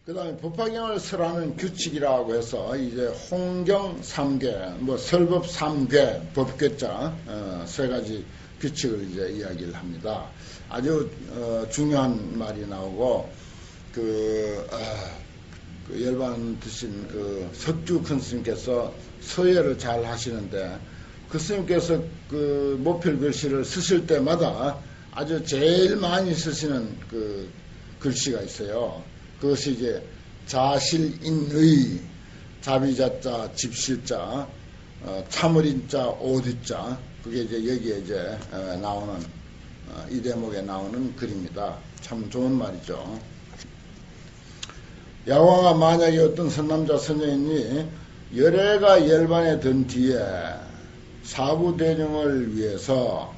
그 다음에 법화경을 설하는 규칙이라고 해서 이제 홍경 3개, 뭐 설법 3괴, 법궤자 세 가지 규칙을 이제 이야기를 합니다. 아주 중요한 말이 나오고 그 열반 드신 그 석주 큰 스님께서 서예를 잘 하시는데 그 스님께서 그 모필 글씨를 쓰실 때마다 아주 제일 많이 쓰시는 그 글씨가 있어요. 그것이 이제 자실인의, 자비자자, 집실자, 참을인자, 오뒷자, 그게 이제 여기에 이제 나오는 이 대목에 나오는 글입니다. 참 좋은 말이죠. 야왕아, 만약에 어떤 선남자 선녀인이 열애가 열반에 든 뒤에 사부대중을 위해서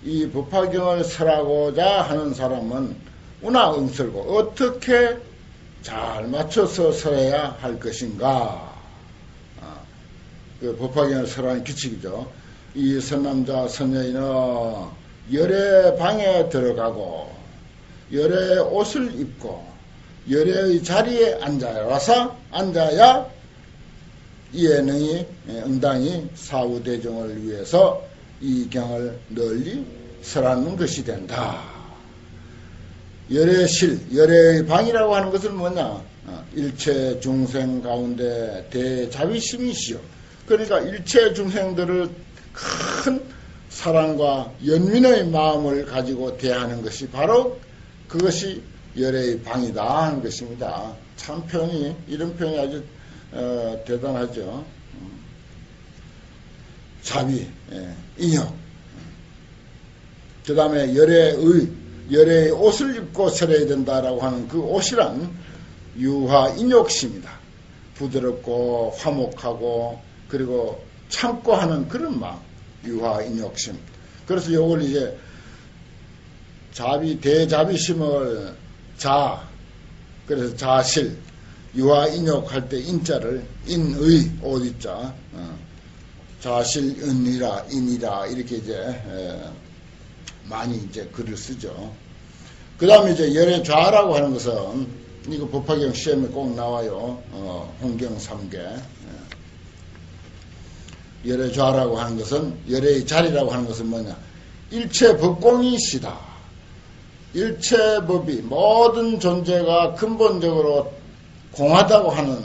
이 법화경을 설하고자 하는 사람은 운하응설고 어떻게 잘 맞춰서 설해야 할 것인가. 그 법화경을 설하는 규칙이죠. 이 선남자 선녀인은 열애 방에 들어가고 열애 옷을 입고 열애의 자리에 앉아야 이해능이 응당이 사후대중을 위해서 이 경을 널리 설하는 것이 된다. 열애실, 열애의 방이라고 하는 것은 뭐냐? 일체 중생 가운데 대자비심이시여. 그러니까 일체 중생들을 큰 사랑과 연민의 마음을 가지고 대하는 것이 바로 그것이 열애의 방이다 하는 것입니다. 참 표현이, 이런 표현이 아주 대단하죠. 자비, 인혁. 그 다음에 열애의 옷을 입고 설해야 된다라고 하는 그 옷이란 유화인욕심이다. 부드럽고 화목하고 그리고 참고 하는 그런 마음, 유화인욕심. 그래서 요걸 이제 대자비심을 그래서 자실, 유화인욕할 때 인자를 인의, 오디자, 자실은이라, 인이라, 이렇게 이제 많이 이제 글을 쓰죠. 그 다음에 이제 열애좌라고 하는 것은, 이거 법화경 시험에 꼭 나와요. 홍경 3개. 열애좌라고 하는 것은, 열애의 자리라고 하는 것은 뭐냐? 일체 법공이시다. 일체 법이, 모든 존재가 근본적으로 공하다고 하는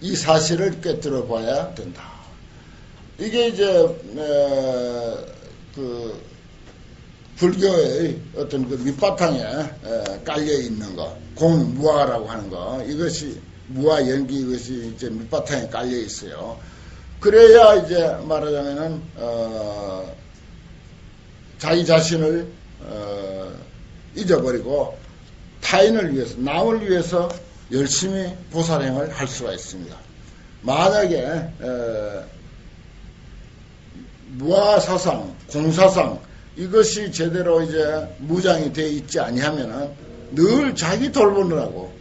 이 사실을 꿰뚫어 봐야 된다. 이게 이제, 불교의 어떤 그 밑바탕에 깔려 있는 거, 공무화라고 하는 거, 이것이 무화 연기, 이것이 이제 밑바탕에 깔려 있어요. 그래야 이제 말하자면은 자기 자신을 잊어버리고 타인을 위해서, 남을 위해서 열심히 보살행을 할 수가 있습니다. 만약에 무화사상, 공사상, 이것이 제대로 이제 무장이 되어 있지 아니하면은 늘 자기 돌보느라고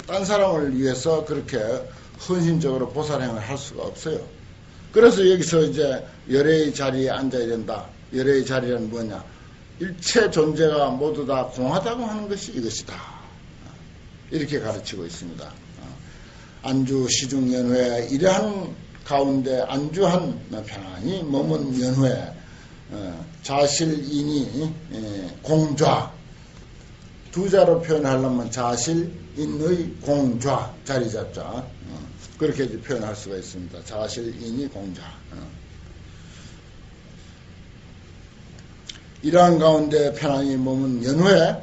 딴 사람을 위해서 그렇게 헌신적으로 보살행을 할 수가 없어요. 그래서 여기서 이제 열애의 자리에 앉아야 된다. 열애의 자리는 뭐냐? 일체 존재가 모두 다 공하다고 하는 것이 이것이다. 이렇게 가르치고 있습니다. 안주 시중연회 이러한 가운데 안주한 편안히 머문 연회, 자실인이 공좌, 두 자로 표현하려면 자실인의 공좌, 자리 잡자, 그렇게 표현할 수가 있습니다. 자실인이 공좌. 이러한 가운데 편안히 머문 연회,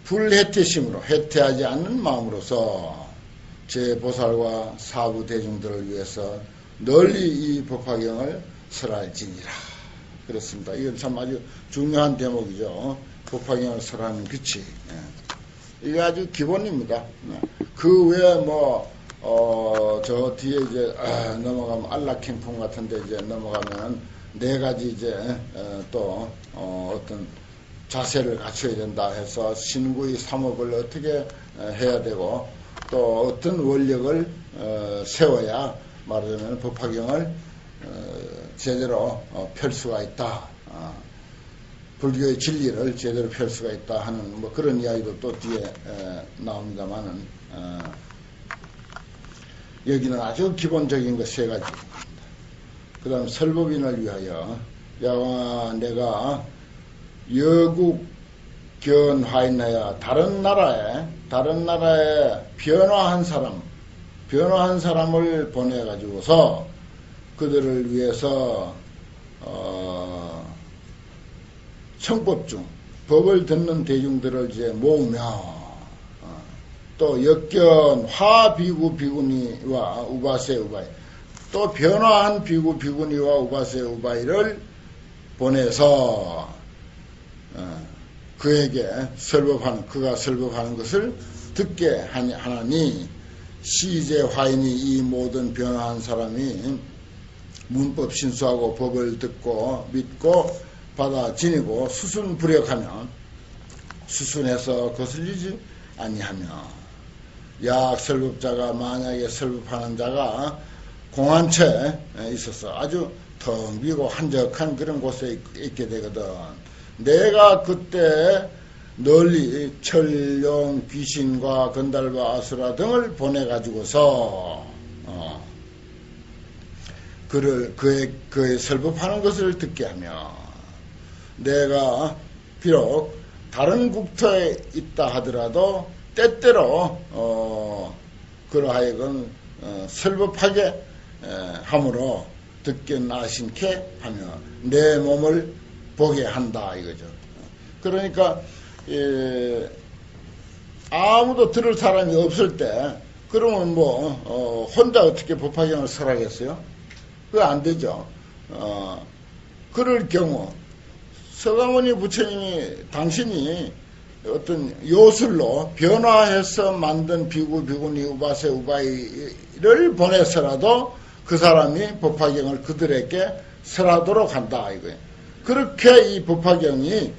불해태심으로, 해태하지 않는 마음으로서 제 보살과 사부 대중들을 위해서 널리 이 법화경을 설할지니라. 그렇습니다. 이건 참 아주 중요한 대목이죠. 법화경을 설하는 규칙. 이게 아주 기본입니다. 그 외에 저 뒤에 이제 넘어가면 안락행품 같은데 이제 넘어가면 네 가지 이제 또 어떤 자세를 갖춰야 된다 해서 신구의 삼업을 어떻게 해야 되고 또 어떤 원력을 세워야 말하자면 법화경을 제대로 펼 수가 있다. 불교의 진리를 제대로 펼 수가 있다 하는 뭐 그런 이야기도 또 뒤에 나옵니다만은 여기는 아주 기본적인 것 세 가지. 그 다음 설법인을 위하여 야 내가 여국 견화인하여 다른 나라에 변화한 사람을 보내 가지고서 그들을 위해서 청법 중 법을 듣는 대중들을 이제 모으며 또 역견 화 비구 비구니와 우바세 우바이 또 변화한 비구 비구니와 우바세 우바이를 보내서 그에게 그가 설법하는 것을 듣게 하나니 시제 화인이 이 모든 변화한 사람이 문법 신수하고 법을 듣고 믿고 받아 지니고 수순불역하며 수순해서 거슬리지 아니하며 약 설법자가 만약에 설법하는 자가 공한 채 있어서 아주 텅 비고 한적한 그런 곳에 있게 되거든. 내가 그때 널리 철룡 귀신과 건달과 아수라 등을 보내가지고서 그의 설법하는 것을 듣게 하며 내가 비록 다른 국토에 있다 하더라도 때때로 그러하여금 설법하게 함으로 듣게 나신케 하며 내 몸을 보게 한다 이거죠. 그러니까 아무도 들을 사람이 없을 때 그러면 혼자 어떻게 법화경을 설하겠어요? 그거 안 되죠. 그럴 경우 서가모니 부처님이 당신이 어떤 요술로 변화해서 만든 비구 비구니 우바세 우바이를 보내서라도 그 사람이 법화경을 그들에게 설하도록 한다 이거예요. 그렇게 이 법화경이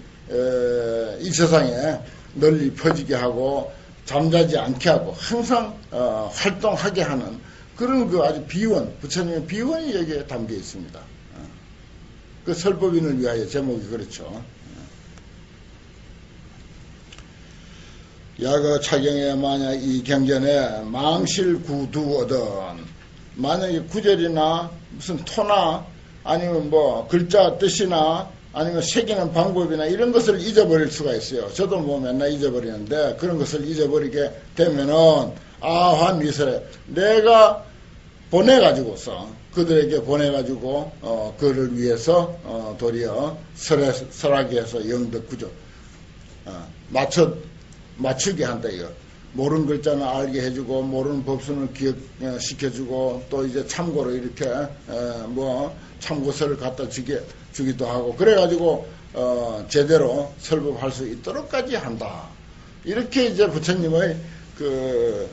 이 세상에 널리 퍼지게 하고 잠자지 않게 하고 항상 활동하게 하는 그런 그 아주 비원, 부처님의 비원이 여기에 담겨 있습니다. 그 설법인을 위하여 제목이 그렇죠. 야거 차경에 만약 이 경전에 망실구두어든 만약에 구절이나 무슨 토나 아니면 글자 뜻이나 아니면 새기는 방법이나 이런 것을 잊어버릴 수가 있어요. 저도 맨날 잊어버리는데 그런 것을 잊어버리게 되면은 아환위설에 내가 보내가지고서 그들에게 보내가지고 그를 위해서 도리어 설하게 해서 영덕구조 맞추게 한다 이거. 모르는 글자는 알게 해주고 모르는 법순을 기억시켜주고 또 이제 참고로 이렇게 참고서를 갖다 주기도 하고 그래가지고 제대로 설법할 수 있도록까지 한다. 이렇게 이제 부처님의 그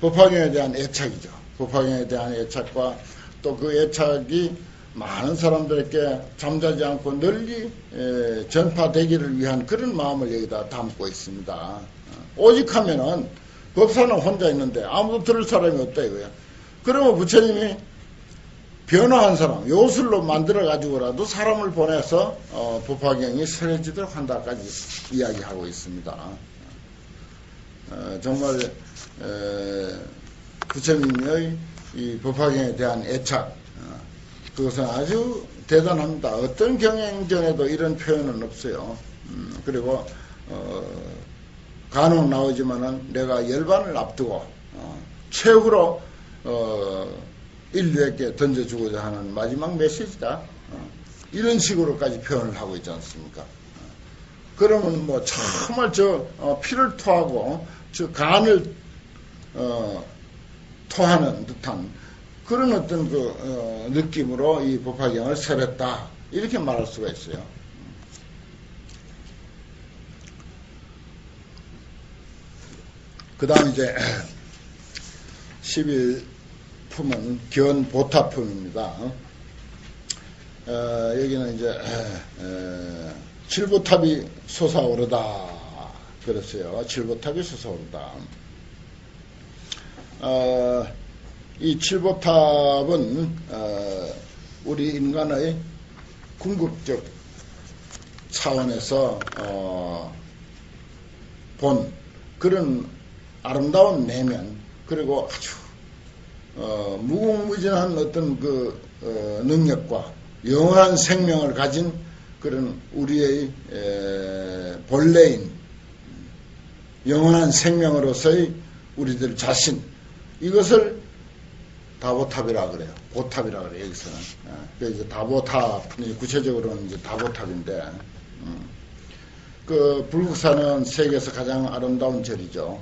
법화경에 대한 애착이죠. 법화경에 대한 애착과 또 그 애착이 많은 사람들에게 잠자지 않고 널리 전파되기를 위한 그런 마음을 여기다 담고 있습니다. 오직 하면은 법사는 혼자 있는데 아무도 들을 사람이 없다 이거야. 그러면 부처님이 변화한 사람, 요술로 만들어 가지고라도 사람을 보내서 법화경이 설해지도록 한다까지 이야기하고 있습니다. 정말 부처님의 이 법화경에 대한 애착, 그것은 아주 대단합니다. 어떤 경행전에도 이런 표현은 없어요. 그리고 간혹 나오지만은 내가 열반을 앞두고 최후로 인류에게 던져주고자 하는 마지막 메시지다. 이런 식으로까지 표현을 하고 있지 않습니까? 그러면 정말 피를 토하고 간을 토하는 듯한 그런 어떤 느낌으로 이 법화경을 설했다. 이렇게 말할 수가 있어요. 그 다음 이제 11품은 견보타품입니다. 여기는 이제 칠보탑이 솟아오르다 그랬어요. 칠보탑이 솟아오르다. 이 칠보탑은 우리 인간의 궁극적 차원에서 본 그런 아름다운 내면, 그리고 아주 무궁무진한 어떤 그 능력과 영원한 생명을 가진 그런 우리의 본래인 영원한 생명으로서의 우리들 자신, 이것을 다보탑이라 그래요. 보탑이라 그래요, 여기서는. 그래서 이제 다보탑, 구체적으로는 이제 다보탑인데, 그 불국사는 세계에서 가장 아름다운 절이죠.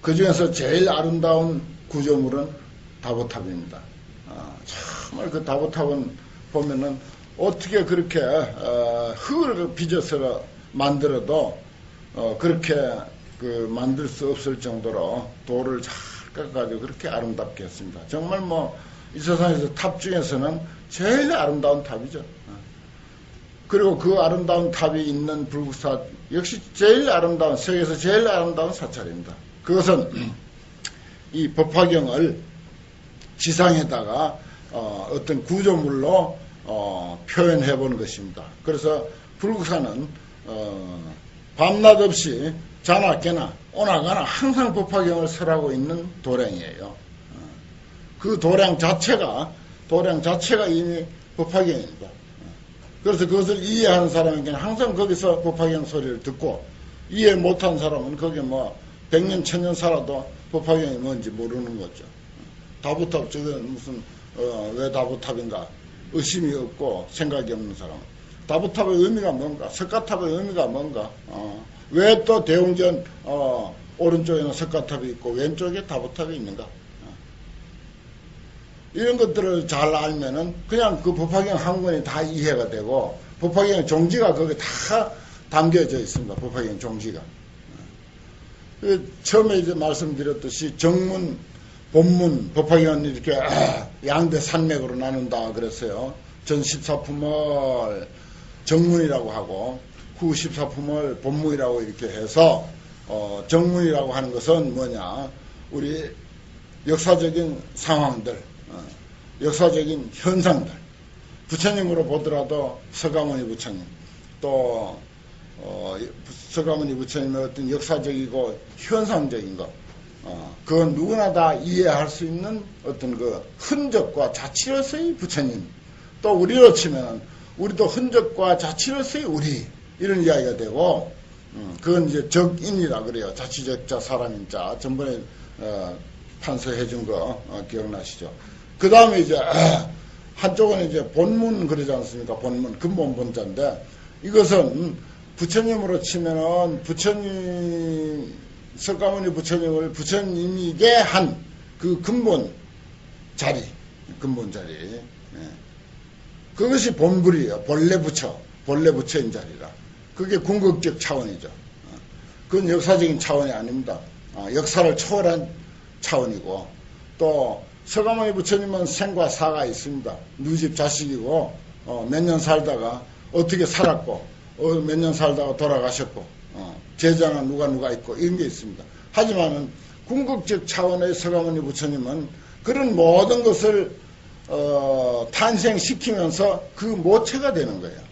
그 중에서 제일 아름다운 구조물은 다보탑입니다. 정말 그 다보탑은 보면은 어떻게 그렇게 흙을 빚어서 만들어도 그렇게 그 만들 수 없을 정도로 돌을 잘 깎아가지고 그렇게 아름답게 했습니다. 정말 뭐 이 세상에서 탑 중에서는 제일 아름다운 탑이죠. 그리고 그 아름다운 탑이 있는 불국사 역시 제일 아름다운, 세계에서 제일 아름다운 사찰입니다. 그것은 이 법화경을 지상에다가 어떤 구조물로 표현해 본 것입니다. 그래서 불국사는 밤낮 없이 자나 깨나 오나가나 항상 법화경을 설하고 있는 도량이에요. 그 도량 자체가 이미 법화경입니다. 그래서 그것을 이해하는 사람에게는 항상 거기서 법화경 소리를 듣고, 이해 못한 사람은 거기 뭐 100년 1000년 살아도 법화경이 뭔지 모르는 거죠. 다보탑, 저건 무슨 왜 다보탑인가 의심이 없고 생각이 없는 사람은 다보탑의 의미가 뭔가, 석가탑의 의미가 뭔가, 왜 또 대웅전 오른쪽에는 석가탑이 있고 왼쪽에 다보탑이 있는가, 이런 것들을 잘 알면은 그냥 그 법화경 한 권이 다 이해가 되고, 법화경 종지가 거기 다 담겨져 있습니다. 법화경 종지가. 처음에 이제 말씀드렸듯이 정문, 본문, 법화경은 이렇게 양대 산맥으로 나눈다 그랬어요. 전 14품을 정문이라고 하고 후 14품을 본문이라고 이렇게 해서, 정문이라고 하는 것은 뭐냐, 우리 역사적인 상황들, 역사적인 현상들, 부처님으로 보더라도 서가모니 부처님, 또 서가모니 부처님의 어떤 역사적이고 현상적인 것, 그건 누구나 다 이해할 수 있는 어떤 그 흔적과 자치로서의 부처님, 또 우리로 치면 우리도 흔적과 자치로서의 우리, 이런 이야기가 되고, 그건 이제 적인이라 그래요. 자치적자 사람인자, 전번에 판서해 준 거 기억나시죠? 그 다음에 이제 한쪽은 이제 본문 그러지 않습니까? 본문, 근본 본자인데, 이것은 부처님으로 치면은 부처님, 석가모니 부처님을 부처님이게 한 그 근본 자리, 근본 자리, 그것이 본불이에요. 본래 부처인 자리라. 그게 궁극적 차원이죠. 그건 역사적인 차원이 아닙니다. 역사를 초월한 차원이고, 또 서가모니 부처님은 생과 사가 있습니다. 누집 자식이고, 몇 년 살다가 어떻게 살았고, 몇 년 살다가 돌아가셨고, 제자나 누가 있고, 이런 게 있습니다. 하지만은 궁극적 차원의 서가모니 부처님은 그런 모든 것을 탄생시키면서 그 모체가 되는 거예요.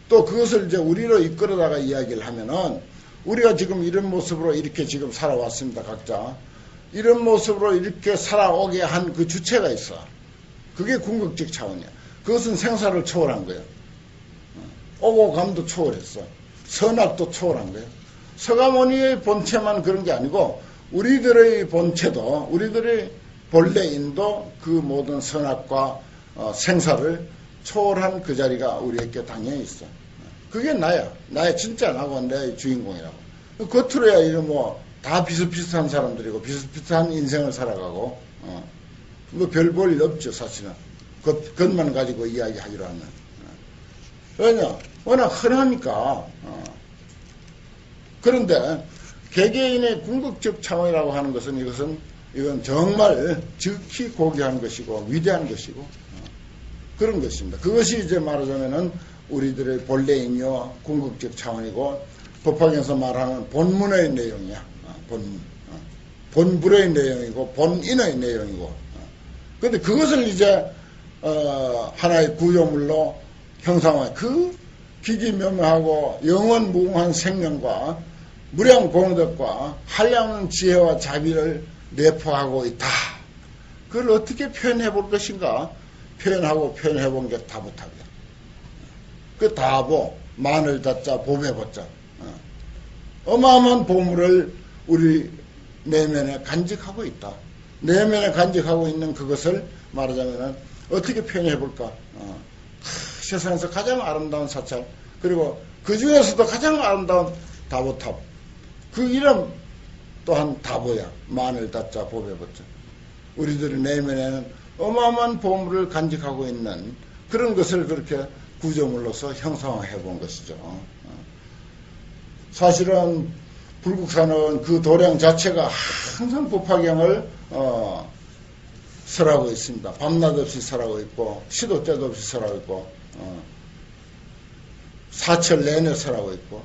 또 그것을 이제 우리로 이끌어다가 이야기를 하면은, 우리가 지금 이런 모습으로 이렇게 지금 살아왔습니다. 각자 이런 모습으로 이렇게 살아오게 한 그 주체가 있어. 그게 궁극적 차원이야. 그것은 생사를 초월한 거예요. 오고 감도 초월했어. 선악도 초월한 거예요. 서가모니의 본체만 그런 게 아니고 우리들의 본체도, 우리들의 본래인도 그 모든 선악과 생사를 초월한 그 자리가 우리에게 당연히 있어. 그게 나야. 나의 진짜 나고 내 주인공이라고. 겉으로야 이런 다 비슷비슷한 사람들이고 비슷비슷한 인생을 살아가고, 뭐 별 볼 일 없죠, 사실은. 겉만 가지고 이야기하기로 하면. 왜냐? 워낙 흔하니까. 그런데 개개인의 궁극적 차원이라고 하는 것은, 이건 정말 즉히 고귀한 것이고 위대한 것이고, 그런 것입니다. 그것이 이제 말하자면은 우리들의 본래이며 궁극적 차원이고, 법화경에서 말하는 본문의 내용이야. 본문. 본불의 내용이고 본인의 내용이고. 근데 그것을 이제 하나의 구조물로 형상화, 그 기기묘묘하고 영원 무궁한 생명과 무량 공덕과 한량없는 지혜와 자비를 내포하고 있다. 그걸 어떻게 표현해 볼 것인가? 표현하고 표현해 본 게 다부탑이야. 그 다보, 마늘 다자, 봄에 보자. 어마어마한 보물을 우리 내면에 간직하고 있다. 내면에 간직하고 있는 그것을 말하자면 어떻게 표현해 볼까? 세상에서 가장 아름다운 사찰, 그리고 그 중에서도 가장 아름다운 다보탑. 그 이름 또한 다보야. 마늘 다자, 봄에 보자. 우리들의 내면에는 어마어마한 보물을 간직하고 있는 그런 것을 그렇게 구조물로서 형상화해 본 것이죠. 사실은 불국사는 그 도량 자체가 항상 법화경을 설하고 있습니다. 밤낮 없이 설하고 있고 시도 때도 없이 설하고 있고 사철 내내 설하고 있고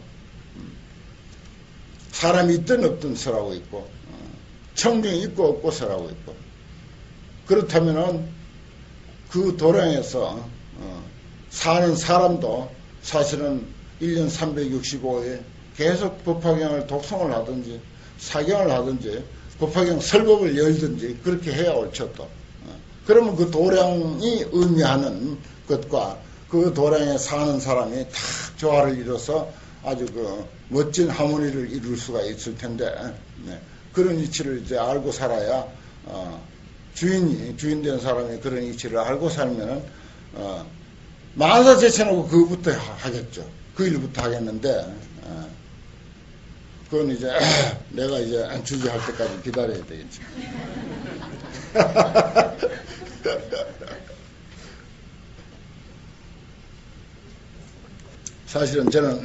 사람이 있든 없든 설하고 있고 청중이 있고 없고 설하고 있고 그렇다면은 그 도량에서 사는 사람도 사실은 1년 365일 계속 법화경을 독송을 하든지 사경을 하든지 법화경 설법을 열든지 그렇게 해야 옳죠 또. 그러면 그 도량이 의미하는 것과 그 도량에 사는 사람이 다 조화를 이뤄서 아주 그 멋진 하모니를 이룰 수가 있을 텐데 그런 이치를 이제 알고 살아야 주인 된 사람이 그런 이치를 알고 살면은 만사 제쳐놓고 그부터 하겠죠. 그 일부터 하겠는데 그건 이제 내가 이제 주지할 때까지 기다려야 되겠지. 사실은 저는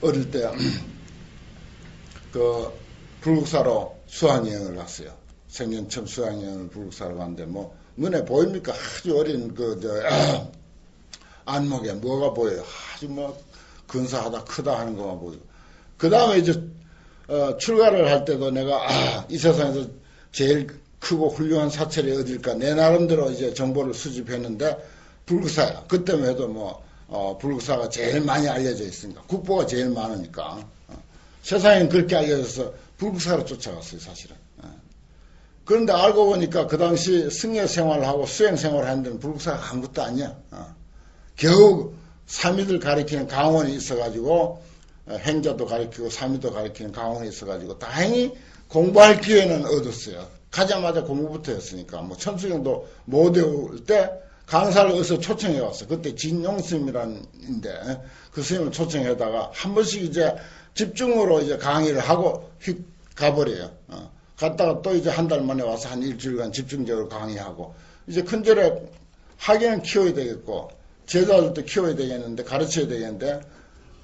어릴 때 그 불국사로 수학여행을 갔어요. 생전 처음 수학여행을 불국사로 갔는데 뭐 눈에 보입니까? 아주 어린 안목에 뭐가 보여요? 아주 뭐 근사하다 크다 하는 것만 보이고 그 다음에 이제 출가를 할 때도 내가 이 세상에서 제일 크고 훌륭한 사찰이 어딜까 내 나름대로 이제 정보를 수집했는데 불국사야. 그때만 해도 뭐 불국사가 제일 많이 알려져 있으니까 국보가 제일 많으니까 세상엔 그렇게 알려져서 불국사로 쫓아갔어요 사실은. 그런데 알고 보니까 그 당시 승려 생활을 하고 수행 생활을 하는 데는 불국사가 아무것도 아니야. 겨우 사미들 가리키는 강원이 있어가지고 행자도 가리키고 사미도 가리키는 강원이 있어가지고 다행히 공부할 기회는 얻었어요. 가자마자 공부부터 했으니까 뭐 천수경도 못 외울 때 강사를 어디서 초청해 왔어. 그때 진용 스님이라는데 그 스님을 초청해다가 한 번씩 이제 집중으로 이제 강의를 하고 휙 가버려요. 갔다가 또 이제 한 달 만에 와서 한 일주일간 집중적으로 강의하고 이제 큰절에 학위는 키워야 되겠고 제자들도 키워야 되겠는데 가르쳐야 되겠는데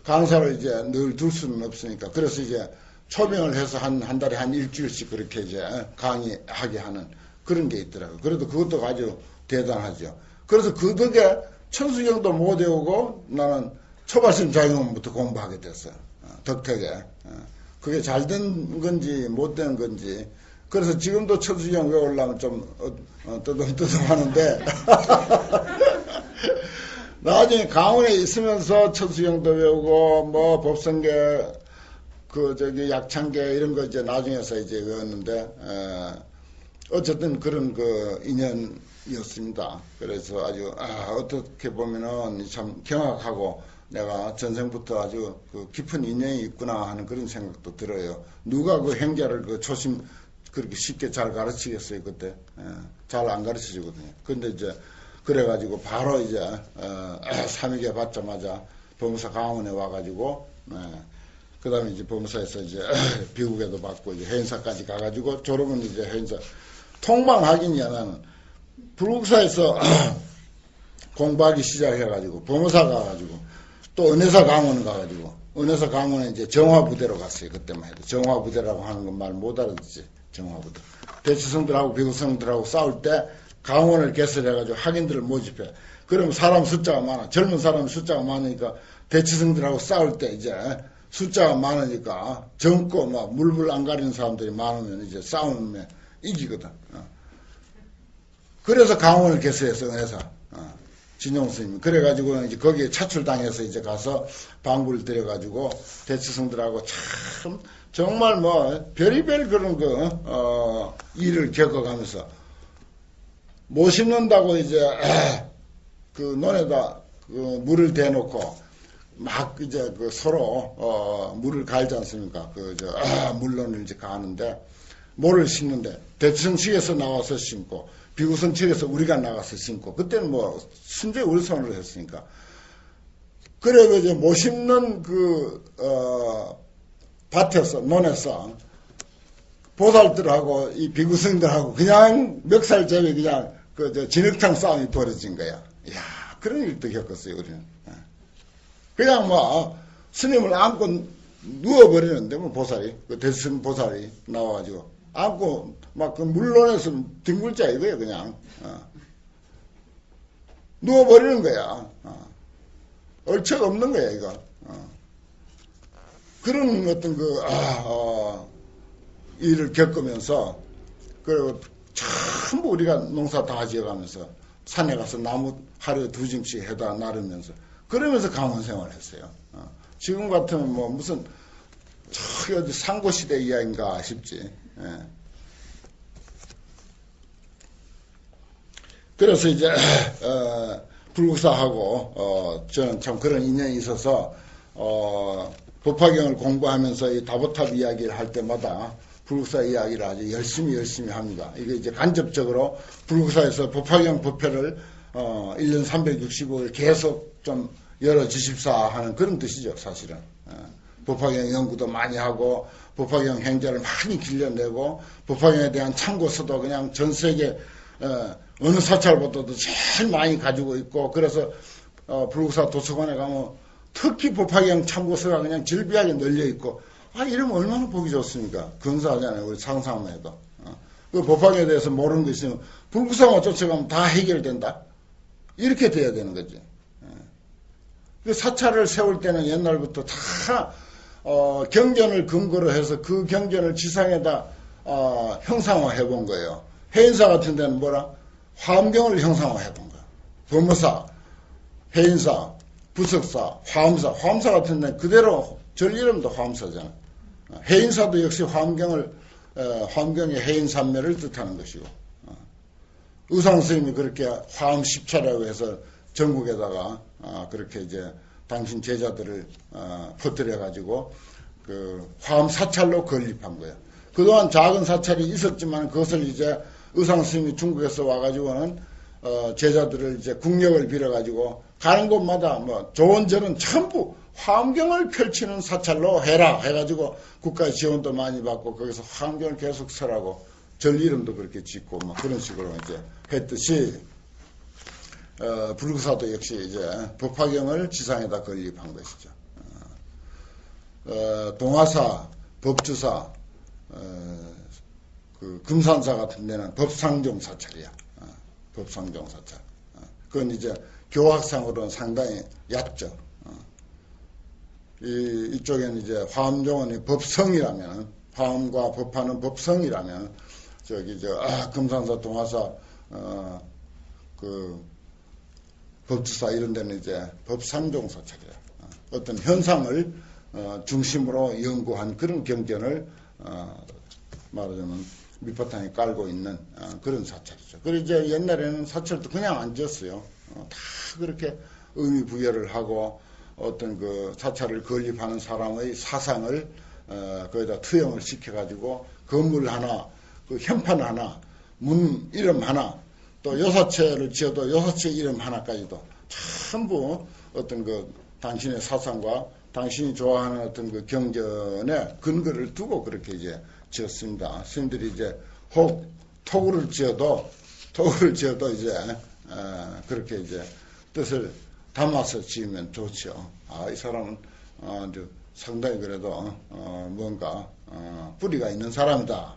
강사를 이제 늘 둘 수는 없으니까 그래서 이제 초빙을 해서 한 달에 한 일주일씩 그렇게 이제 강의하게 하는 그런 게 있더라고요. 그래도 그것도 아주 대단하죠. 그래서 그 덕에 천수경도 못 외우고 나는 초발심 자용문부터 공부하게 됐어요. 덕택에. 그게 잘 된 건지 못 된 건지. 그래서 지금도 천수경 외우려면 좀 뜨듬뜨듬 하는데 나중에 강원에 있으면서 천수경도 외우고 뭐 법성계 약창계 이런 거 이제 나중에서 이제 외웠는데 어쨌든 그런 그 인연이었습니다. 그래서 아주 어떻게 보면은 참 경악하고 내가 전생부터 아주 그 깊은 인연이 있구나 하는 그런 생각도 들어요. 누가 그 행자를 그 초심 그렇게 쉽게 잘 가르치겠어요 그때. 잘 안 가르쳐주거든요. 근데 이제 그래가지고 바로 이제 삼위계 받자마자 법무사 강원에 와가지고 그 다음에 이제 법무사에서 이제 비국에도 받고 이제 해인사까지 가가지고 졸업은 이제 해인사 통방학인이야. 나는 불국사에서 공부하기 시작해가지고 법무사 가가지고 또 은혜사 강원 가가지고 은혜사 강원에 이제 정화부대로 갔어요. 그때만 해도 정화부대라고 하는 건 말 못 알아듣지. 정화부대. 대치성들하고 비구성들하고 싸울 때 강원을 개설해가지고 학인들을 모집해. 그러면 사람 숫자가 많아. 젊은 사람 숫자가 많으니까 대치성들하고 싸울 때 이제 숫자가 많으니까 젊고 막 물불 안 가리는 사람들이 많으면 이제 싸우면 이기거든. 그래서 강원을 개설해서 은혜사. 진용 스님. 그래가지고 이제 거기에 차출당해서 이제 가서 방구를 들여가지고 대치성들하고 참 정말 뭐 별의별 그런 일을 겪어가면서 못 심는다고 이제 그 논에다 그 물을 대놓고 막 이제 그 서로 물을 갈지 않습니까? 물론을 이제 가는데 모를 심는데 대치성 측에서 나와서 심고 비구성 측에서 우리가 나가서 심고 그때는 뭐 순전히 우리 손으로 했으니까 그래 이제 못 심는 밭에서 논에서 보살들하고 이 비구성들하고 그냥 멱살 잡이 그냥 진흙탕 싸움이 벌어진 거야. 이야 그런 일도 겪었어요 우리는. 그냥 뭐 스님을 안고 누워버리는데 뭐 보살이 대승 보살이 나와가지고 안고 막 그 물론에서 뒹굴자 이거예요 그냥. 누워버리는 거야. 얼척 없는 거야 이거. 그런 어떤 일을 겪으면서 그리고 전부 우리가 농사 다 지어가면서 산에 가서 나무 하루에 2짐씩 해다 나르면서 그러면서 강원 생활을 했어요. 지금 같으면 뭐 무슨 저기 어디 상고시대 이야기인가 싶지. 예. 그래서 이제 불국사하고 저는 참 그런 인연이 있어서 법화경을 공부하면서 이 다보탑 이야기를 할 때마다 불국사 이야기를 아주 열심히 합니다. 이게 이제 간접적으로 불국사에서 법화경 법회를 1년 365일 계속 좀 열어주십사 하는 그런 뜻이죠, 사실은. 법화경 연구도 많이 하고, 법화경 행자를 많이 길러내고, 법화경에 대한 참고서도 그냥 전 세계, 어느 사찰보다도 제일 많이 가지고 있고, 그래서, 불국사 도서관에 가면 특히 법화경 참고서가 그냥 질비하게 널려있고, 이러면 얼마나 보기 좋습니까? 근사하잖아요, 우리 상상만 해도. 그 법화경에 대해서 모르는 거 있으면, 불국사만 쫓아가면 다 해결된다? 이렇게 돼야 되는 거지. 그 사찰을 세울 때는 옛날부터 다 경전을 근거로 해서 그 경전을 지상에다 형상화해 본 거예요. 해인사 같은 데는 뭐라? 화엄경을 형상화해 본 거야. 법무사, 해인사, 부석사, 화엄사. 화엄사 같은 데는 그대로 절 이름도 화엄사잖아. 해인사도 역시 화엄경의 해인산매를 뜻하는 것이고. 의상스님이 그렇게 화엄 10차라고 해서 전국에다가 그렇게 이제 당신 제자들을 퍼뜨려 가지고 그 화엄 사찰로 건립한 거예요. 그동안 작은 사찰이 있었지만 그것을 이제 의상 스님이 중국에서 와가지고는 제자들을 이제 국력을 빌어 가지고 가는 곳마다 뭐 좋은 절은 전부 화엄경을 펼치는 사찰로 해라 해가지고 국가 지원도 많이 받고 거기서 화엄경을 계속 설하고 절 이름도 그렇게 짓고 뭐 그런 식으로 이제 했듯이 불국사도 역시 이제 법화경을 지상에다 건립한 것이죠. 동화사, 법주사, 그 금산사 같은 데는 법상종 사찰이야. 법상종 사찰. 그건 이제 교학상으로는 상당히 얕죠. 이쪽에는 이제 화엄종은 법성이라면, 화엄과 법화는 법성이라면, 금산사, 동화사, 법주사 이런 데는 이제 법상종 사찰이야. 어떤 현상을 중심으로 연구한 그런 경전을 말하자면 밑바탕에 깔고 있는 그런 사찰이죠. 그리고 이제 옛날에는 사찰도 그냥 안 지었어요. 다 그렇게 의미 부여를 하고 어떤 그 사찰을 건립하는 사람의 사상을 거기다 투영을 시켜가지고 건물 하나, 그 현판 하나, 문 이름 하나, 또 요사체를 지어도 요사체 이름 하나까지도 전부 어떤 그 당신의 사상과 당신이 좋아하는 어떤 그 경전에 근거를 두고 그렇게 이제 지었습니다. 스님들이 이제 혹 토구를 지어도 이제 그렇게 이제 뜻을 담아서 지으면 좋죠. 이 사람은 상당히 그래도 뭔가 뿌리가 있는 사람이다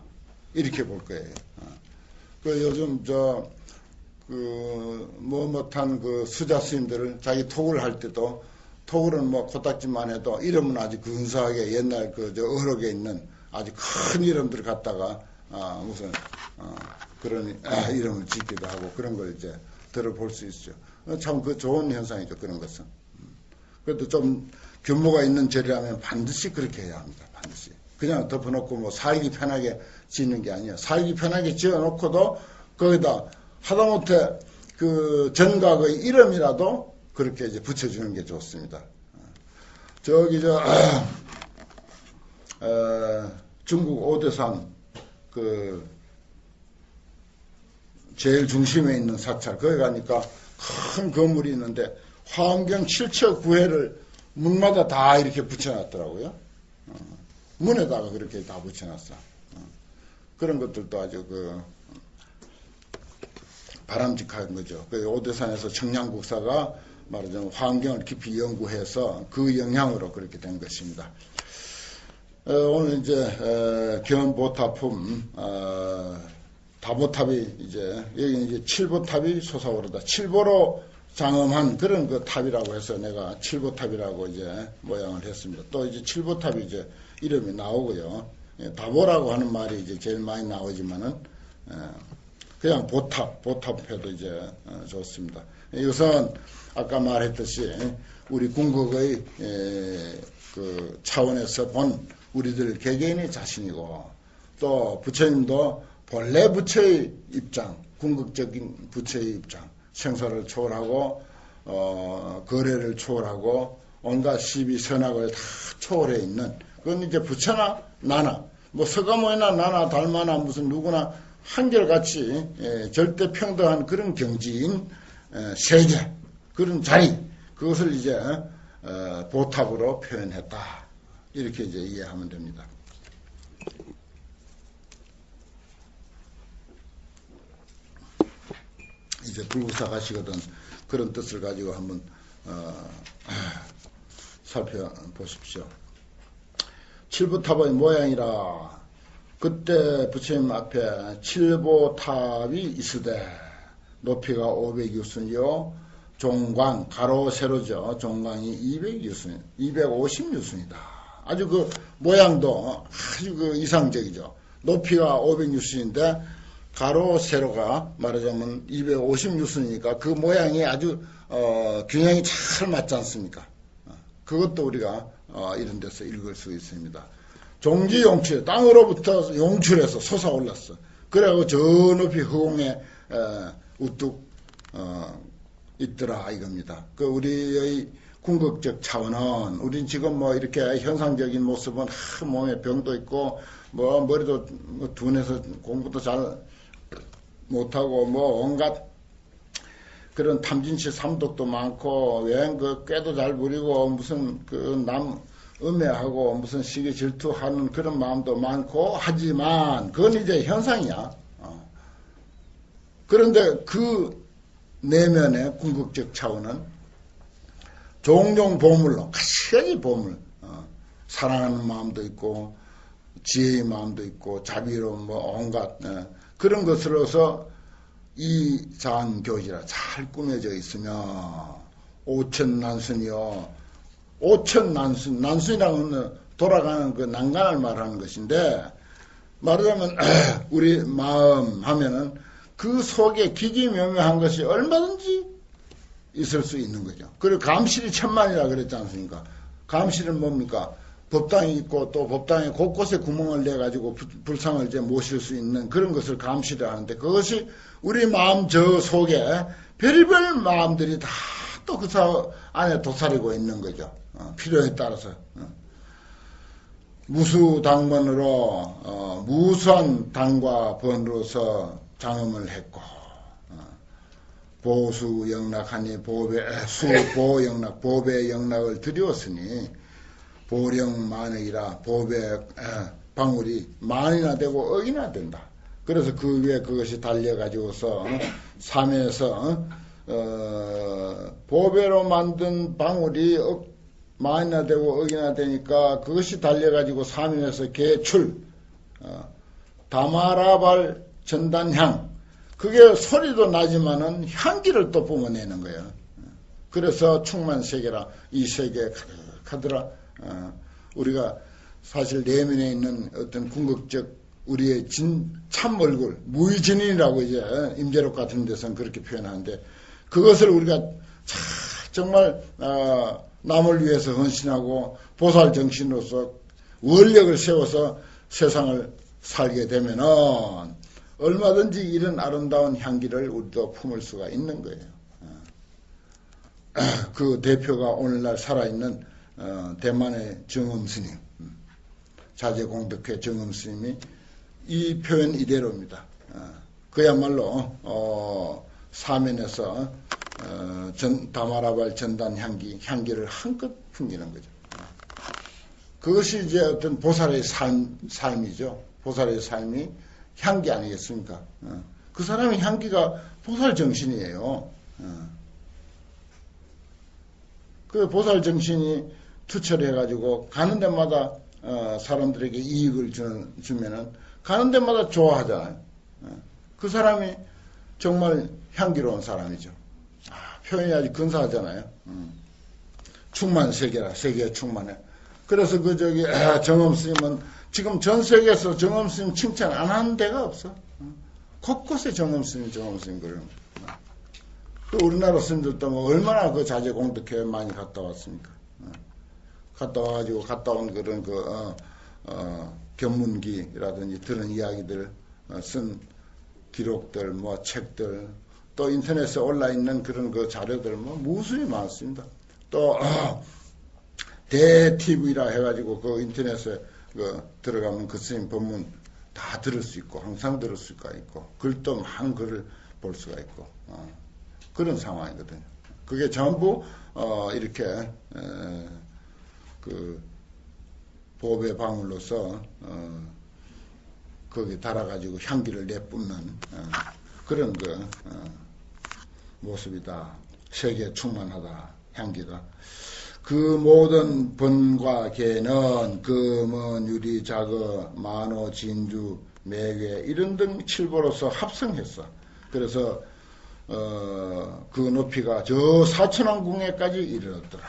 이렇게 볼 거예요. 그 요즘 못한 그 수자 스님들을 자기 토구를 할 때도 토구는 뭐 코딱지만 해도 이름은 아주 근사하게 옛날 어록에 있는 아주 큰 이름들을 갖다가 무슨 그런 이름을 짓기도 하고 그런 걸 이제 들어볼 수 있죠. 참 그 좋은 현상이죠. 그런 것은. 그래도 좀 규모가 있는 절이라면 반드시 그렇게 해야 합니다. 반드시. 그냥 덮어놓고 뭐 살기 편하게 짓는 게 아니에요. 살기 편하게 지어놓고도 거기다 하다못해 그 전각의 이름이라도 그렇게 이제 붙여주는 게 좋습니다. 저기 중국 오대산 그 제일 중심에 있는 사찰 거기 가니까 큰 건물이 있는데 화엄경 7척 9회를 문마다 다 이렇게 붙여놨더라고요. 문에다가 그렇게 다 붙여놨어. 그런 것들도 아주 바람직한 거죠. 그 오대산에서 청량국사가 말하자면 화엄경을 깊이 연구해서 그 영향으로 그렇게 된 것입니다. 오늘 이제 견보탑품 다보탑이 이제 여기 이제 칠보탑이 솟아오르다. 칠보로 장엄한 그런 그 탑이라고 해서 내가 칠보탑이라고 이제 모양을 했습니다. 또 이제 칠보탑이 이제 이름이 나오고요. 다보라고 하는 말이 이제 제일 많이 나오지만은 그냥 보탑 해도 이제 좋습니다. 이것은 아까 말했듯이 우리 궁극의 그 차원에서 본 우리들 개개인의 자신이고 또 부처님도 본래 부처의 입장, 궁극적인 부처의 입장, 생사를 초월하고 거래를 초월하고 온갖 시비 선악을 다 초월해 있는 그건 이제 부처나 나나 뭐 서가모니나 나나 달마나 무슨 누구나 한결같이 절대 평등한 그런 경지인 세계 그런 자리 그것을 이제 보탑으로 표현했다 이렇게 이제 이해하면 됩니다. 이제 불구사 가시거든 그런 뜻을 가지고 한번 살펴보십시오. 칠보탑의 모양이라 그때 부처님 앞에 칠보탑이 있으되 높이가 500유순이요 종광 가로 세로죠. 종광이 250유순이다. 아주 그 모양도 아주 그 이상적이죠. 높이가 500유순인데 가로 세로가 말하자면 250유순이니까 그 모양이 아주 균형이 잘 맞지 않습니까? 그것도 우리가 이런 데서 읽을 수 있습니다. 종지용출 땅으로부터 용출해서 솟아올랐어. 그래고 저 높이 허공에 우뚝 있더라 이겁니다. 그 우리의 궁극적 차원은 우린 지금 뭐 이렇게 현상적인 모습은 몸에 병도 있고 뭐 머리도 둔해서 공부도 잘 못하고 뭐 온갖 그런 탐진치 삼독도 많고 왜 그 꾀도 잘 부리고 무슨 그 남 음해하고 무슨 시기 질투하는 그런 마음도 많고 하지만 그건 이제 현상이야. 그런데 그 내면의 궁극적 차원은 종종 보물로 가시가지 보물 사랑하는 마음도 있고 지혜의 마음도 있고 자비로운 뭐 온갖 그런 것으로서 이 장교지라 잘 꾸며져 있으며 오천난순이요. 오천난순 난순이라는 돌아가는 그 난간을 말하는 것인데 말하자면 우리 마음 하면은 그 속에 기기묘묘한 것이 얼마든지 있을 수 있는 거죠. 그리고 감실이 천만이라 그랬지 않습니까? 감실은 뭡니까? 법당이 있고 또 법당에 곳곳에 구멍을 내가지고 불상을 이제 모실 수 있는 그런 것을 감시를 하는데 그것이 우리 마음 저 속에 별별 마음들이 다 또 그 안에 도사리고 있는 거죠. 필요에 따라서. 무수당번으로 무수한 당과 번으로서 장엄을 했고 보수영락하니 수보영락 보배 영락을 드리웠으니 보령 만억이라 보배 방울이 만이나 되고 억이나 된다. 그래서 그 위에 그것이 달려가지고서 삼에서 보배로 만든 방울이 만이나 되고 억이나 되니까 그것이 달려가지고 삼에서 개출 다마라발 전단향 그게 소리도 나지만은 향기를 또 뿜어내는 거예요. 그래서 충만세계라 이 세계에 가득하더라. 우리가 사실 내면에 있는 어떤 궁극적 우리의 참 얼굴 무의진이라고 이제 임재록 같은 데서는 그렇게 표현하는데 그것을 우리가 정말 남을 위해서 헌신하고 보살 정신으로서 원력을 세워서 세상을 살게 되면은 얼마든지 이런 아름다운 향기를 우리도 품을 수가 있는 거예요. 그 대표가 오늘날 살아있는 대만의 정엄스님, 자제공덕회 정엄스님이 이 표현 이대로입니다. 그야말로 사면에서 다마라발 전단 향기를 한껏 풍기는 거죠. 그것이 이제 어떤 보살의 삶이죠. 보살의 삶이 향기 아니겠습니까? 그 사람의 향기가 보살 정신이에요. 그 보살 정신이 투철해가지고 가는 데마다 사람들에게 이익을 주면은 가는 데마다 좋아하잖아요. 그 사람이 정말 향기로운 사람이죠. 표현이 아주 근사하잖아요. 충만 세계라, 세계에 충만해. 그래서 정엄스님은 지금 전 세계에서 정엄스님 칭찬 안 하는 데가 없어. 곳곳에 정엄스님 그러는 거예요. 그 우리나라 스님들도 뭐 얼마나 그 자제공덕회 많이 갔다 왔습니까? 갔다 와가지고 갔다 온 그런 견문기라든지 들은 이야기들, 쓴 기록들, 뭐 책들, 또 인터넷에 올라있는 그런 그 자료들 뭐 무수히 많습니다. 또 대TV라 해가지고 그 인터넷에 들어가면 그 스님 법문 다 들을 수 있고 항상 들을 수가 있고 글도 한 글을 볼 수가 있고 그런 상황이거든요. 그게 전부 이렇게 그 보배 방울로서 거기 달아가지고 향기를 내뿜는 그런 모습이다. 세계에 충만하다. 향기가. 그 모든 번과 계는 금은 유리 자거 만호 진주 매괴 이런 등 칠보로서 합성했어. 그래서 그 높이가 저 사천왕궁에까지 이르렀더라.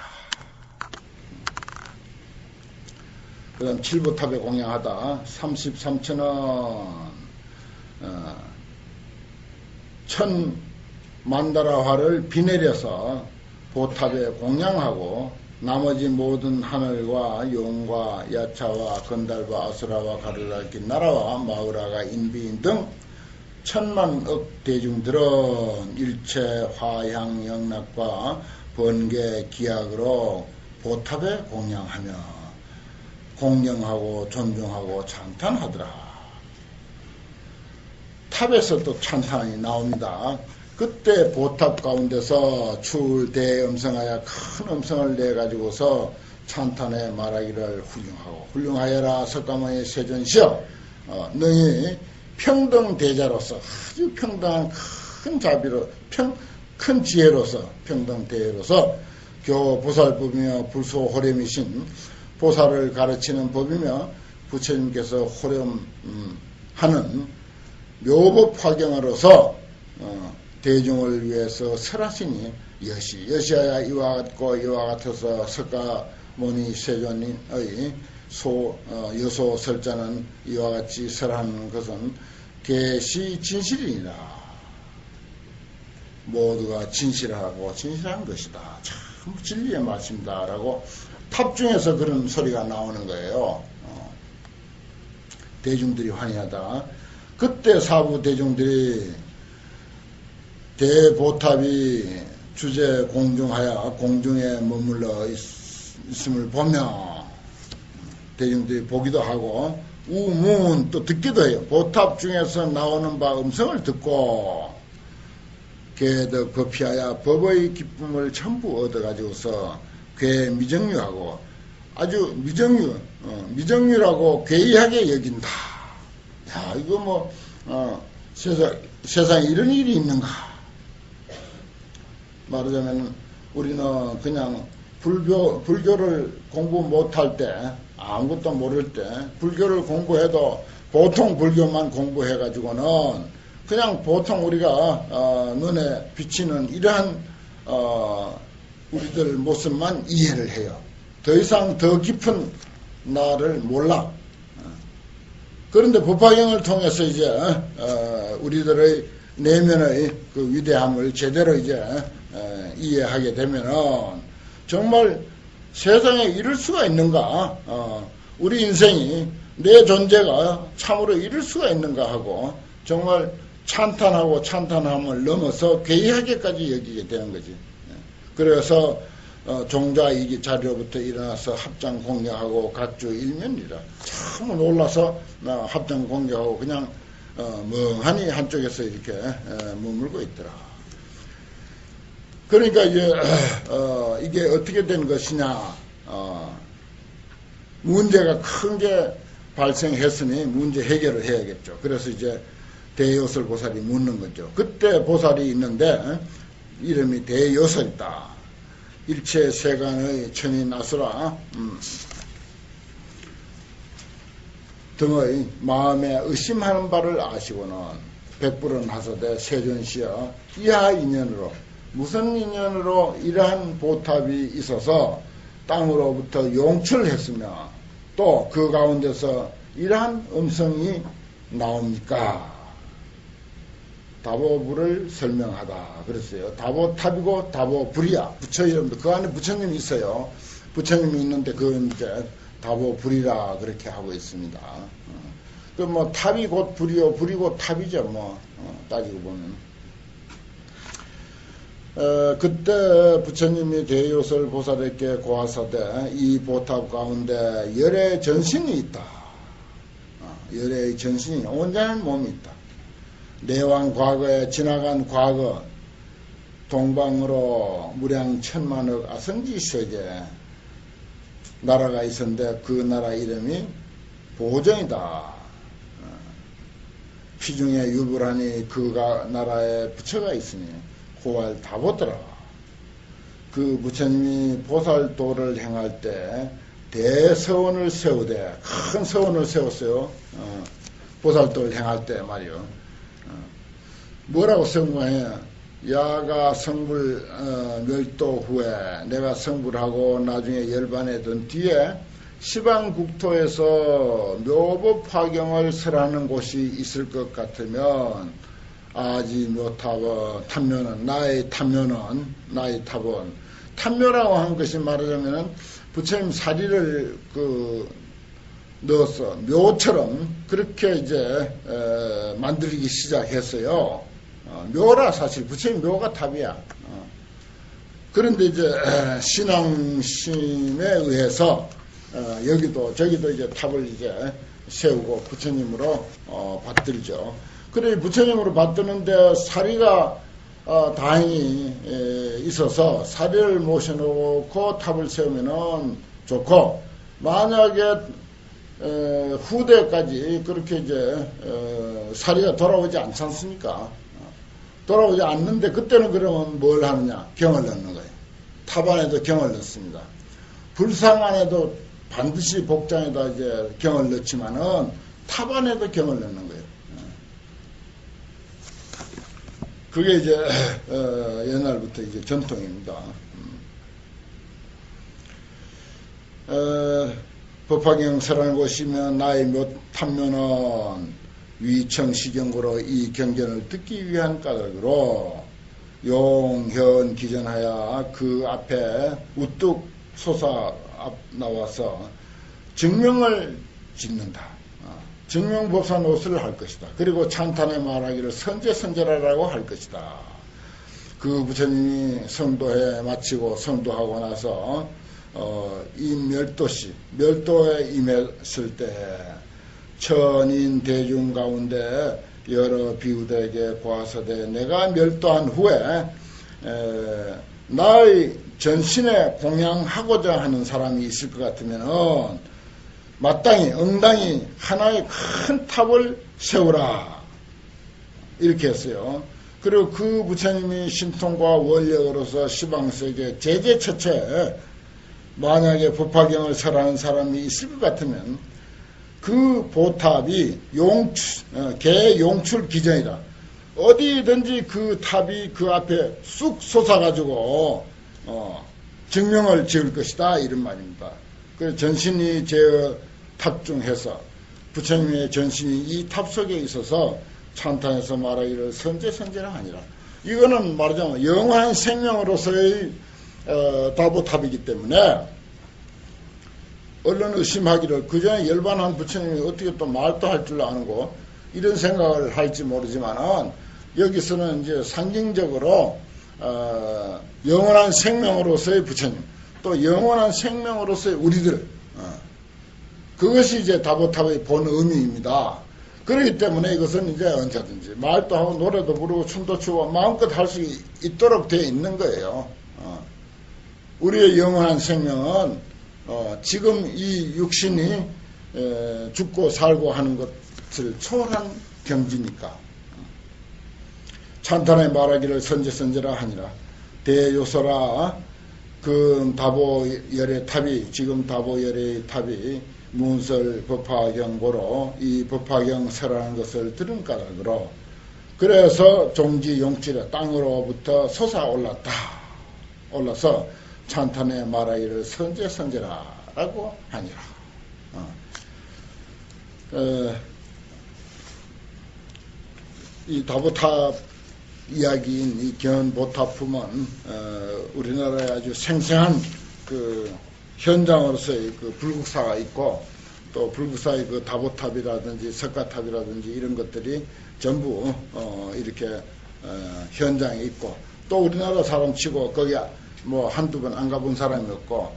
그 다음 칠보탑에 공양하다 33,000원 천만다라화를 비내려서 보탑에 공양하고 나머지 모든 하늘과 용과 야차와 건달과 아수라와 가르라 긴나라와 마우라가 인비인 등 천만억 대중들은 일체 화향 영락과 번개 기약으로 보탑에 공양하며 공경하고 존중하고 찬탄하더라. 탑에서 또 찬탄이 나옵니다. 그때 보탑 가운데서 출대음성하여 큰 음성을 내가지고서 찬탄에 말하기를 훌륭하여라 석가모니 세존시여 너희 평등대자로서 아주 평등한 큰 자비로 큰 지혜로서 평등대회로서 교보살법이며 불소호렴이신 보살을 가르치는 법이며 부처님께서 호렴하는 묘법 화경으로서 대중을 위해서 설하시니 여시하야 이와 같고 이와 같아서 석가모니 세존의 여소 설자는 이와 같이 설하는 것은 개시 진실이니라. 모두가 진실하고 진실한 것이다. 참 진리의 말씀이다 라고 탑 중에서 그런 소리가 나오는 거예요. 대중들이 환희하다. 그때 사부 대중들이 대보탑이 주제 공중하여 공중에 머물러 있음을 보며 대중들이 보기도 하고 우문 또 듣기도 해요. 보탑 중에서 나오는 바 음성을 듣고 괴더 거피하여 법의 기쁨을 전부 얻어가지고서 괴 미정유하고 아주 미정유라고 괴이하게 여긴다. 야, 이거 뭐 세상에 이런 일이 있는가? 말하자면 우리는 그냥 불교를 공부 못할 때 아무것도 모를 때 불교를 공부해도 보통 불교만 공부해가지고는 그냥 보통 우리가 눈에 비치는 이러한 우리들 모습만 이해를 해요. 더 이상 더 깊은 나를 몰라. 그런데 법화경을 통해서 이제 우리들의 내면의 그 위대함을 제대로 이제 이해하게 되면은 정말 세상에 이럴 수가 있는가? 우리 인생이 내 존재가 참으로 이럴 수가 있는가 하고 정말 찬탄하고 찬탄함을 넘어서 괴이하게까지 여기게 되는 거지. 그래서 종자 이기 자리로부터 일어나서 합장 공략하고 각주 일면이라 참 놀라서 합장 공략하고 그냥 멍하니 한쪽에서 이렇게 머물고 있더라. 그러니까 이제 이게 어떻게 된 것이냐, 문제가 큰 게 발생했으니 문제 해결을 해야겠죠. 그래서 이제 대요설 보살이 묻는 거죠. 그때 보살이 있는데 이름이 대요설이다. 일체 세간의 천이 나서라 등의 마음에 의심하는 바를 아시고는 백불은 하소되 세존시여 이하 인연으로 무슨 인연으로 이러한 보탑이 있어서 땅으로부터 용출했으며 또 그 가운데서 이러한 음성이 나옵니까? 다보불을 설명하다 그랬어요. 다보탑이고 다보불이야. 부처 이름도 그 안에 부처님이 있어요. 부처님이 있는데 그건 이제 다보불이라 그렇게 하고 있습니다. 그 뭐 탑이 곧 불이요, 불이 곧 탑이죠. 뭐 따지고 보면. 그때 부처님이 대요설 보살에게 고하사대 이 보탑 가운데 열의 전신이 있다. 열의 전신이 온전한 몸이 있다. 내왕 과거에 지나간 과거 동방으로 무량 천만억 아성지 세계 나라가 있었는데 그 나라 이름이 보정이다. 피중에 유불하니 그 나라에 부처가 있으니 고할 다 보더라. 그 부처님이 보살도를 행할 때 대서원을 세우되 큰 서원을 세웠어요. 보살도를 행할 때 말이요. 뭐라고 세운 거예요? 야가 성불 멸도 후에 내가 성불하고 나중에 열반에 든 뒤에 시방국토에서 묘법화경을 설하는 곳이 있을 것 같으면 아지 묘탑은 탐묘는 나의 탑은 탐묘라고 한 것이 말하자면은 부처님 사리를 넣어서 묘처럼 그렇게 이제 만들기 시작했어요. 묘라 사실 부처님 묘가 탑이야. 그런데 이제 신앙심에 의해서 여기도 저기도 이제 탑을 이제 세우고 부처님으로 받들죠. 그래 부처님으로 받드는데 사리가 다행히 있어서 사리를 모셔놓고 탑을 세우면은 좋고 만약에 후대까지 그렇게 이제 사리가 돌아오지 않지 않습니까? 돌아오지 않는데 그때는 그러면 뭘 하느냐? 경을 넣는 거예요. 탑 안에도 경을 넣습니다. 불상 안에도 반드시 복장에다 이제 경을 넣지만은 탑 안에도 경을 넣는 거예요. 그게 이제 옛날부터 이제 전통입니다. 법화경설하는 곳이면 나의 탐묘는 위청시경고로 이 경전을 듣기 위한 까닭으로 용현 기전하여 그 앞에 우뚝 솟아 나와서 증명을 짓는다. 증명법사 노릇을 할 것이다. 그리고 찬탄에 말하기를 선제선제라라고 할 것이다. 그 부처님이 성도에 마치고 성도하고 나서 이 멸도에 임했을 때 천인 대중 가운데 여러 비우들에게 고하사대 내가 멸도한 후에 나의 전신에 공양하고자 하는 사람이 있을 것 같으면 마땅히 응당히 하나의 큰 탑을 세우라 이렇게 했어요. 그리고 그 부처님이 신통과 원력으로서 시방세계 제제처처에 만약에 법화경을 설하는 사람이 있을 것 같으면 그 보탑이 개용출 기전이다. 어디든지 그 탑이 그 앞에 쑥 솟아가지고 증명을 지을 것이다 이런 말입니다. 그 전신이 제 탑 중해서 부처님의 전신이 이 탑 속에 있어서 찬탄에서 말하기를 선제선제라 하니라. 이거는 말하자면 영원한 생명으로서의 다보탑이기 때문에 얼른 의심하기를 그전에 열반한 부처님이 어떻게 또 말도 할 줄 아는고 이런 생각을 할지 모르지만은 여기서는 이제 상징적으로 영원한 생명으로서의 부처님 또 영원한 생명으로서의 우리들 그것이 이제 다보탑의 본 의미입니다. 그렇기 때문에 이것은 이제 언제든지 말도 하고 노래도 부르고 춤도 추고 마음껏 할 수 있도록 되어 있는 거예요. 우리의 영원한 생명은 지금 이 육신이 죽고 살고 하는 것을 초월한 경지니까 찬탄에 말하기를 선제선제라 하니라. 대요소라 그 다보열의 탑이 지금 다보열의 탑이 문설 법화경보로 이 법화경서라는 것을 들은 까닭으로 그래서 종지 용질의 땅으로부터 올라서 찬탄에 말하기를 선제선제라라고 하니라. 이 다보탑 이야기인 이 견보탑품은 우리나라에 아주 생생한 그 현장으로서의 그 불국사가 있고 또 불국사의 그 다보탑이라든지 석가탑이라든지 이런 것들이 전부 이렇게 현장에 있고 또 우리나라 사람 치고 거기 뭐 한두 번 안 가본 사람이 없고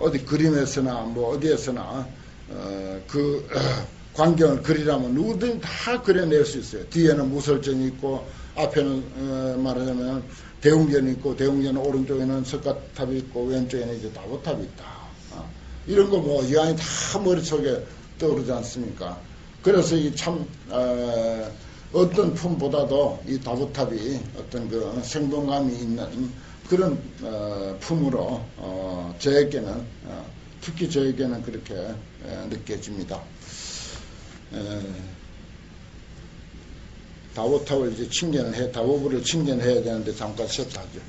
어디 그림에서나 뭐 어디에서나 그 광경을 그리라면 누구든 다 그려낼 수 있어요. 뒤에는 무설전이 있고 앞에는 말하자면 대웅전이 있고 대웅전 오른쪽에는 석가탑이 있고 왼쪽에는 이제 다보탑이 있다. 이런 거 뭐 이안이 다 머릿속에 떠오르지 않습니까? 그래서 이 참 어떤 품보다도 이 다보탑이 어떤 그 생동감이 있는 그런 품으로 저에게는 특히 저에게는 그렇게 느껴집니다. 다보탑을 이제 다보부를 칭견해야 되는데 잠깐 쉬었다 하죠.